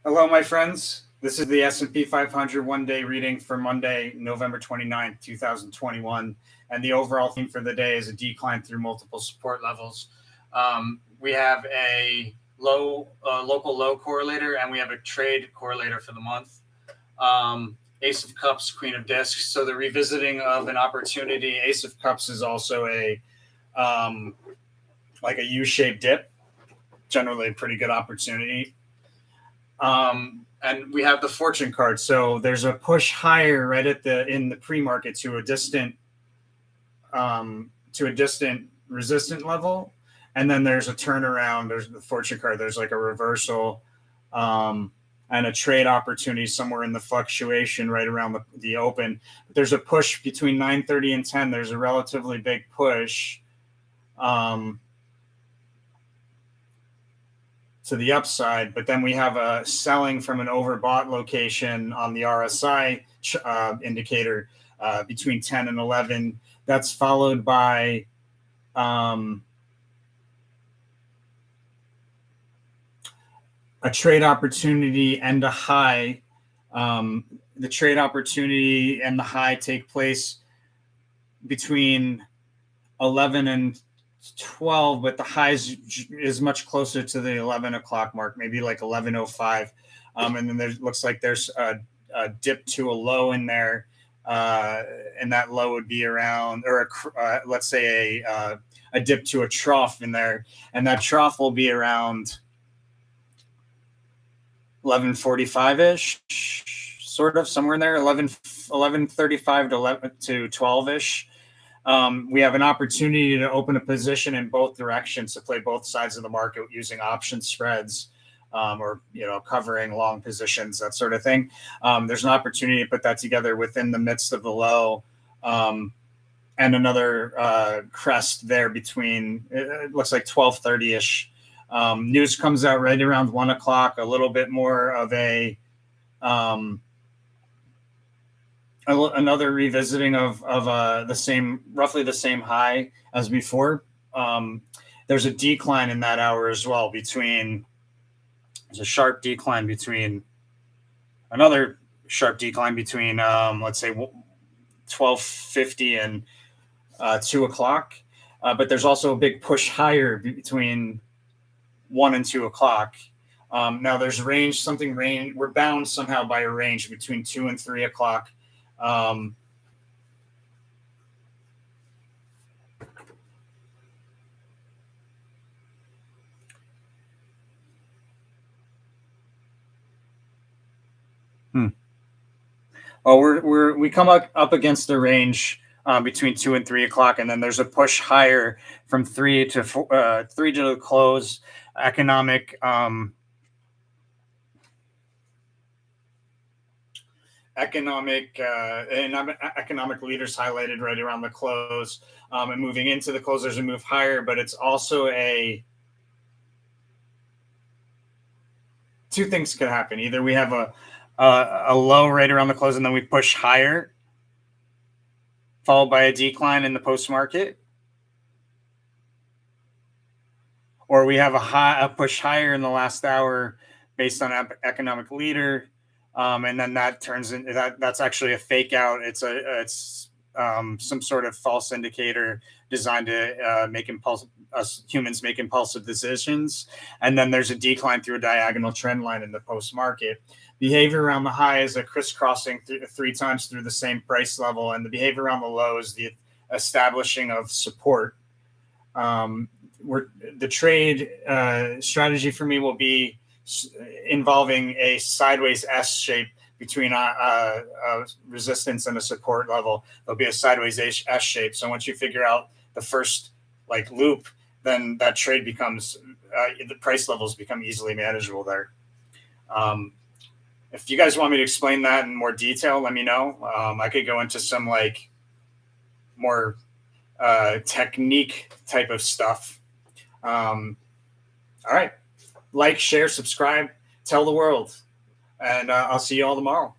Hello, my friends. This is the S&P 500 one-day reading for Monday, November 29th, 2021. And the overall theme for the day is a decline through multiple support levels. We have a local low correlator, and we have a trade correlator for the month. Ace of Cups, Queen of Discs. So the revisiting of an opportunity. Ace of Cups is also a like a U-shaped dip, generally a pretty good opportunity. And we have the fortune card. So there's a push higher right in the pre-market to a distant resistant level. And then there's a turnaround. There's the fortune card. There's like a reversal, and a trade opportunity somewhere in the fluctuation right around the open. But there's a push between 9:30 and 10. There's a relatively big push, to the upside, but then we have a selling from an overbought location on the RSI indicator between 10 and 11. That's followed by a trade opportunity and a high. The trade opportunity and the high take place between 11 and 12, but the highs is much closer to the 11 o'clock mark, maybe like 11:05. And then there looks like there's a dip to a low in there, and that low would be around, or let's say a dip to a trough in there, and that trough will be around 11:45-ish, sort of somewhere in there, 11:35 to 12-ish. We have an opportunity to open a position in both directions to play both sides of the market using option spreads, or covering long positions, that sort of thing. There's an opportunity to put that together within the midst of the low, and another crest there between, it looks like 12:30-ish. News comes out right around 1 o'clock, a little bit more of another revisiting of roughly the same high as before. There's a decline in that hour as well. There's a sharp decline between let's say 12:50 and 2 o'clock. But there's also a big push higher between 1 and 2 o'clock. Now there's range. We're bound somehow by a range between 2 and 3 o'clock. We come up against the range between 2 and 3 o'clock, and then there's a push higher from 3 to the close. Economic leaders highlighted right around the close, and moving into the close, there's a move higher, but it's also two things could happen. Either we have a low right around the close, and then we push higher, followed by a decline in the post market, or we have a push higher in the last hour based on economic leader. And then that turns into that's actually a fake out. It's some sort of false indicator designed to make humans make impulsive decisions. And then there's a decline through a diagonal trend line in the post market. Behavior around the high is a crisscrossing three times through the same price level, and the behavior around the low is the establishing of support. The trade strategy for me will be involving a sideways S shape between a resistance and a support level. There'll be a sideways S shape. So once you figure out the first loop, then that trade becomes the price levels become easily manageable there. If you guys want me to explain that in more detail, let me know. I could go into some more technique type of stuff. All right. Like, share, subscribe, tell the world. And I'll see you all tomorrow.